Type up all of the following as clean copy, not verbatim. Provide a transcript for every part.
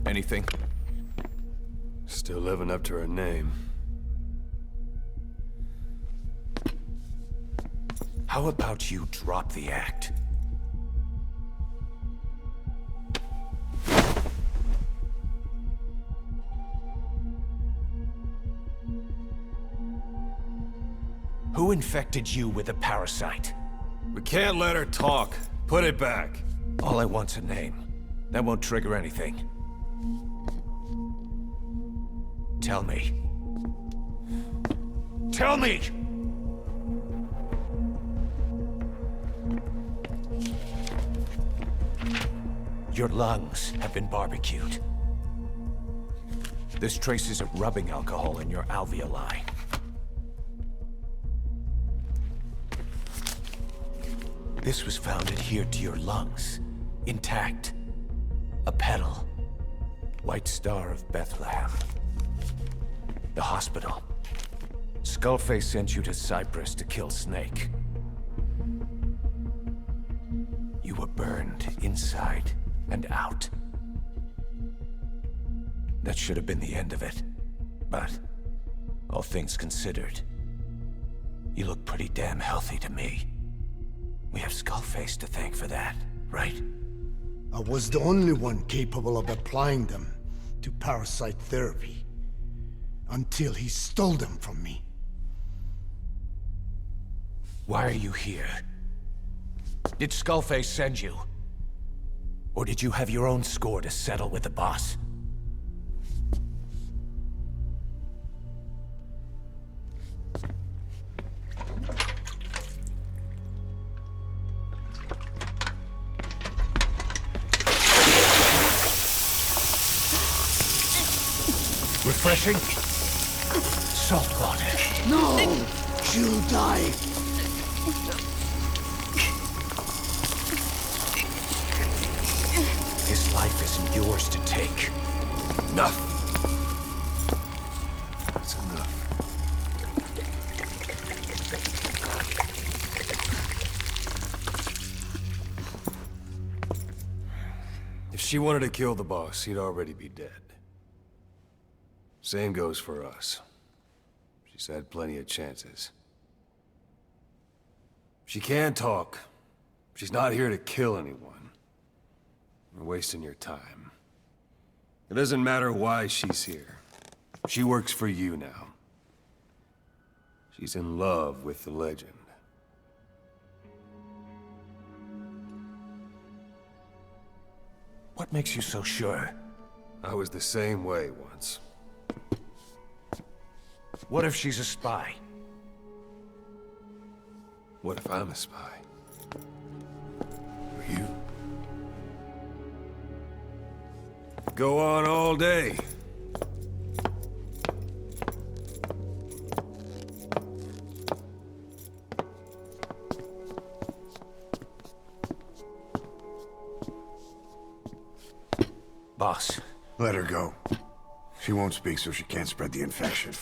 Anything? Still living up to her name. How about you drop the act? Who infected you with a parasite? We can't let her talk. Put it back. All I want's a name. That won't trigger anything. Tell me. Tell me! Your lungs have been barbecued. There's traces of rubbing alcohol in your alveoli. This was found adhered to your lungs, intact. A petal. White Star of Bethlehem. The hospital. Skullface sent you to Cyprus to kill Snake. You were burned inside and out. That should have been the end of it. But, all things considered, you look pretty damn healthy to me. We have Skullface to thank for that, right? I was the only one capable of applying them to parasite therapy. Until he stole them from me. Why are you here? Did Skullface send you? Or did you have your own score to settle with the boss? Refreshing? Salt water. No! She'll die! His life isn't yours to take. Enough. That's enough. If she wanted to kill the boss, he'd already be dead. Same goes for us. She's had plenty of chances. She can talk. She's not here to kill anyone. You're wasting your time. It doesn't matter why she's here. She works for you now. She's in love with the legend. What makes you so sure? I was the same way once. What if she's a spy? What if I'm a spy? For you? Go on all day. Boss. Let her go. She won't speak so she can't spread the infection.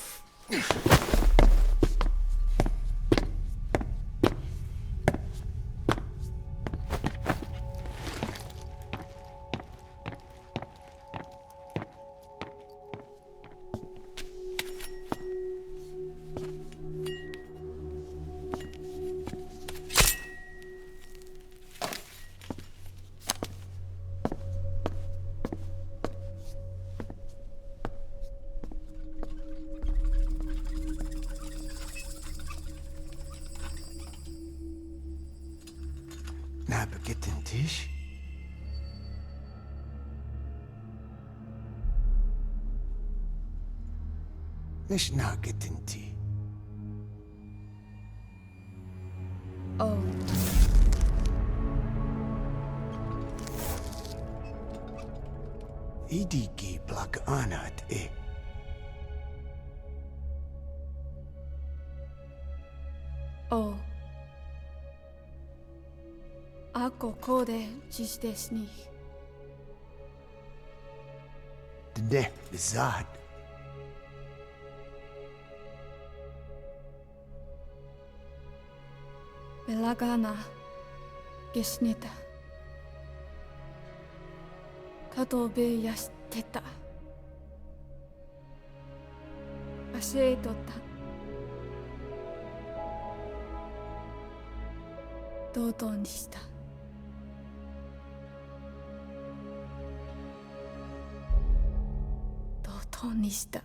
Napagitin Tish? Nish nagitin ti. Oh. Idiki plak anat e. Oh. Ako kode jisdesni. Dne bizad. Belagana gesnita. Kato be ってた。教えとった。同等にした。同等にした。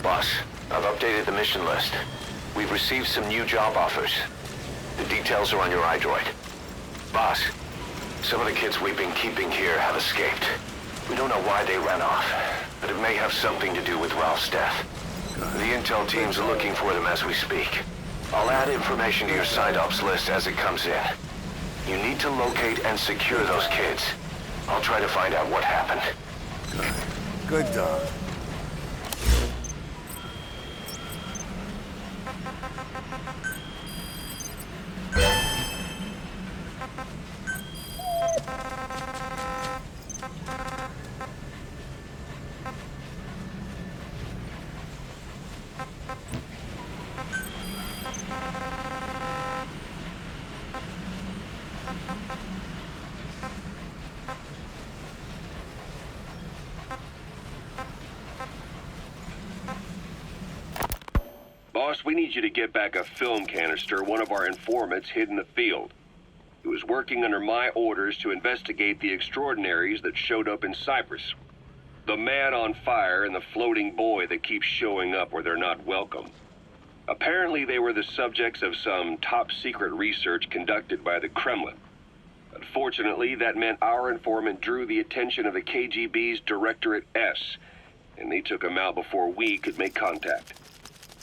Boss, I've updated the mission list. We've received some new job offers. The details are on your iDroid. Boss, some of the kids we've been keeping here have escaped. We don't know why they ran off, but it may have something to do with Ralph's death. The intel teams are looking for them as we speak. I'll add information to your side ops list as it comes in. You need to locate and secure those kids. I'll try to find out what happened. Good dog. Boss, we need you to get back a film canister one of our informants hid in the field. He was working under my orders to investigate the extraordinaries that showed up in Cyprus. The man on fire and the floating boy that keeps showing up where they're not welcome. Apparently they were the subjects of some top-secret research conducted by the Kremlin. Unfortunately, that meant our informant drew the attention of the KGB's Directorate S, and they took him out before we could make contact.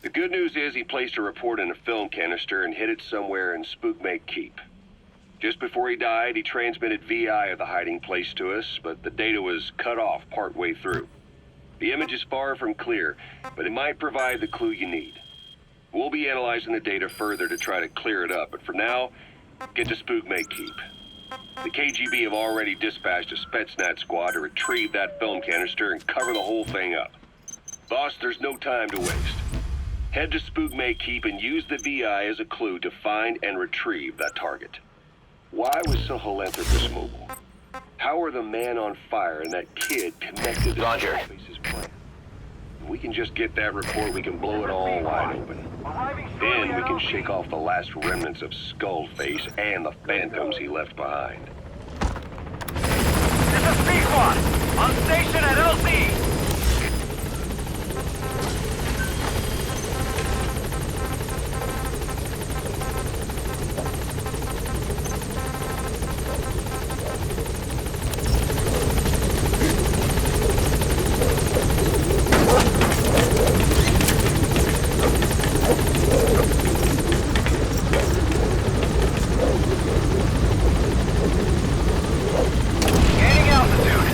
The good news is he placed a report in a film canister and hid it somewhere in Spookmake Keep. Just before he died, he transmitted VI of the hiding place to us, but the data was cut off partway through. The image is far from clear, but it might provide the clue you need. We'll be analyzing the data further to try to clear it up, but for now, get to Spookmake Keep. The KGB have already dispatched a Spetsnaz squad to retrieve that film canister and cover the whole thing up. Boss, there's no time to waste. Head to Spookmake Keep and use the VI as a clue to find and retrieve that target. Why was Sahelanthropus mobile? How are the man on fire and that kid connected to Skullface's plan? If we can just get that report, we can blow it all wide open. Then we can shake off the last remnants of Skullface and the phantoms he left behind. This is P1! On station at LZ! Gaining altitude.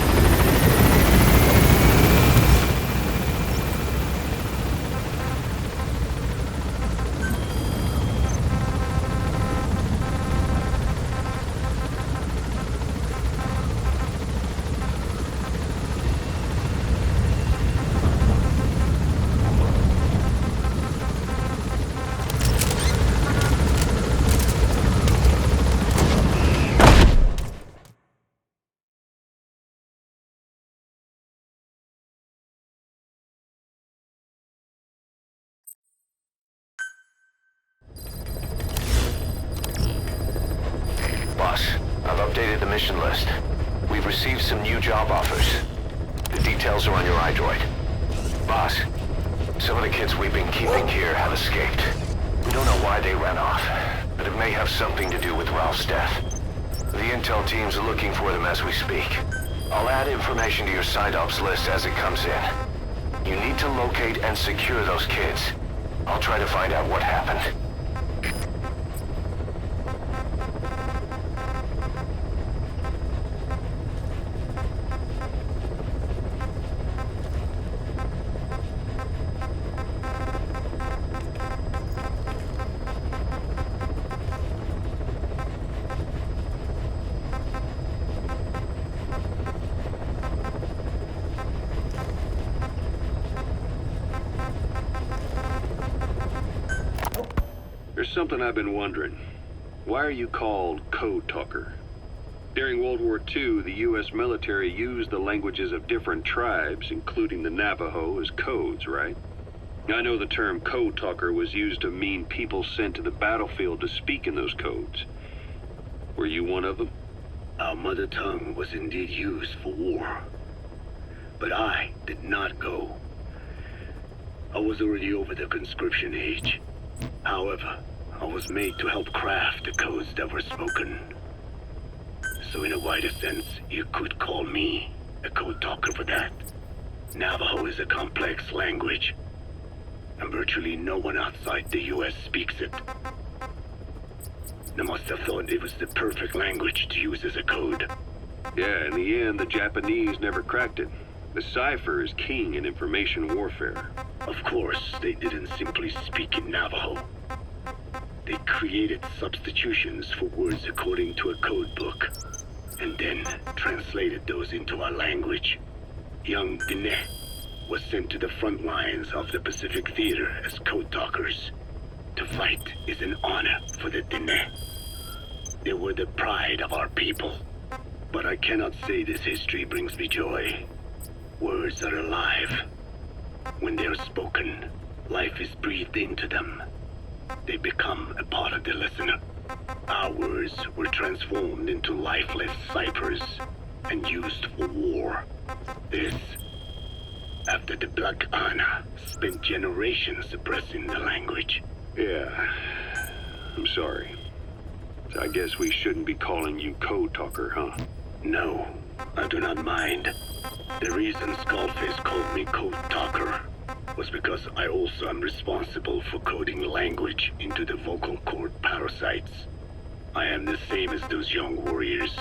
Boss, I've updated the mission list. We've received some new job offers. The details are on your iDroid. Boss, some of the kids we've been keeping here have escaped. We don't know why they ran off, but it may have something to do with Ralph's death. The intel teams are looking for them as we speak. I'll add information to your side ops list as it comes in. You need to locate and secure those kids. I'll try to find out what happened. something I've been wondering. Why are you called Code Talker? During World War II, the U.S. military used the languages of different tribes, including the Navajo, as codes, right? I know the term Code Talker was used to mean people sent to the battlefield to speak in those codes. Were you one of them? Our mother tongue was indeed used for war. But I did not go. I was already over the conscription age. However, I was made to help craft the codes that were spoken. So in a wider sense, you could call me a code talker for that. Navajo is a complex language, and virtually no one outside the US speaks it. They must have thought it was the perfect language to use as a code. Yeah, in the end, the Japanese never cracked it. The cipher is king in information warfare. Of course, they didn't simply speak in Navajo. They created substitutions for words according to a code book, and then translated those into our language. Young Diné was sent to the front lines of the Pacific Theater as code talkers. To fight is an honor for the Diné. They were the pride of our people. But I cannot say this history brings me joy. Words are alive. When they are spoken, life is breathed into them. They become a part of the listener. Our words were transformed into lifeless ciphers and used for war. This, after the Black Ana spent generations suppressing the language. Yeah, I'm sorry. I guess we shouldn't be calling you Code Talker, huh? No, I do not mind. The reason Skullface called me Code Talker was because I also am responsible for coding language into the vocal cord parasites. I am the same as those young warriors,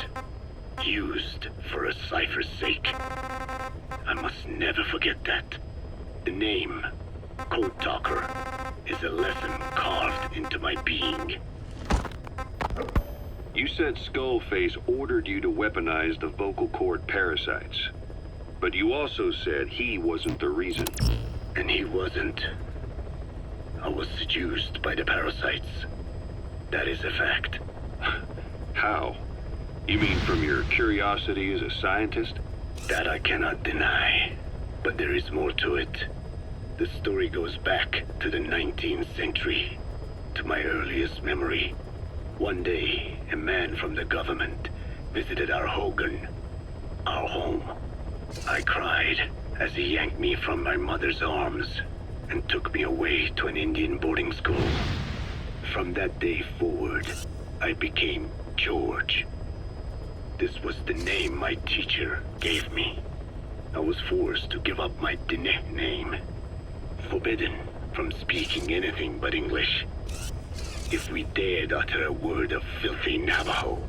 used for a cipher's sake. I must never forget that. The name, Code Talker, is a lesson carved into my being. You said Skullface ordered you to weaponize the vocal cord parasites. But you also said he wasn't the reason. And he wasn't. I was seduced by the parasites. That is a fact. How? You mean from your curiosity as a scientist? That I cannot deny. But there is more to it. The story goes back to the 19th century, to my earliest memory. One day, a man from the government visited our Hogan, our home. I cried as he yanked me from my mother's arms and took me away to an Indian boarding school. From that day forward, I became George. This was the name my teacher gave me. I was forced to give up my Diné name, forbidden from speaking anything but English. If we dared utter a word of filthy Navajo,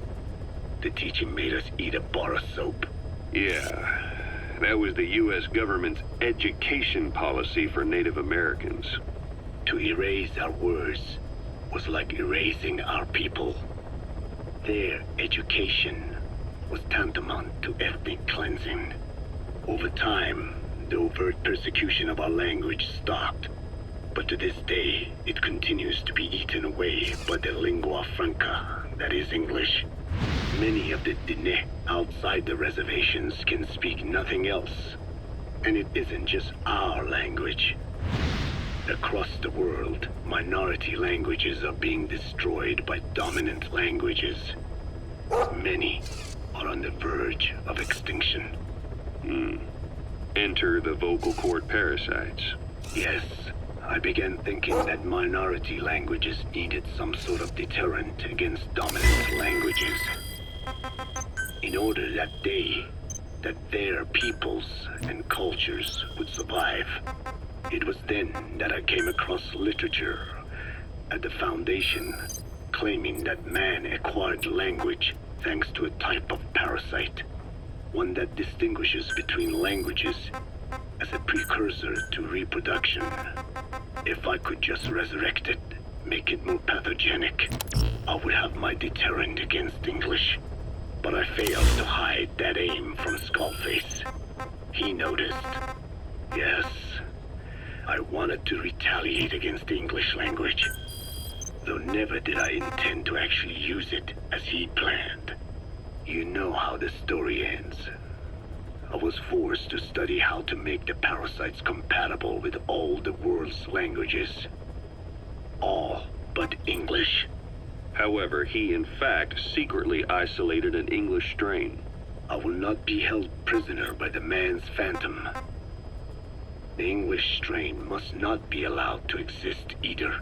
the teacher made us eat a bar of soap. Yeah, that was the U.S. government's education policy for Native Americans. To erase our words was like erasing our people. Their education was tantamount to ethnic cleansing. Over time, the overt persecution of our language stopped. But to this day, it continues to be eaten away by the lingua franca, that is English. Many of the Diné outside the reservations can speak nothing else. And it isn't just our language. Across the world, minority languages are being destroyed by dominant languages. Many are on the verge of extinction. Enter the vocal cord parasites. Yes. I began thinking that minority languages needed some sort of deterrent against dominant languages. In order that their peoples and cultures would survive. It was then that I came across literature at the Foundation claiming that man acquired language thanks to a type of parasite, one that distinguishes between languages as a precursor to reproduction. If I could just resurrect it, make it more pathogenic, I would have my deterrent against English. But I failed to hide that aim from Skullface. He noticed. Yes, I wanted to retaliate against the English language. though never did I intend to actually use it as he planned. You know how the story ends. I was forced to study how to make the parasites compatible with all the world's languages. All but English. However, he in fact secretly isolated an English strain. I will not be held prisoner by the man's phantom. The English strain must not be allowed to exist either.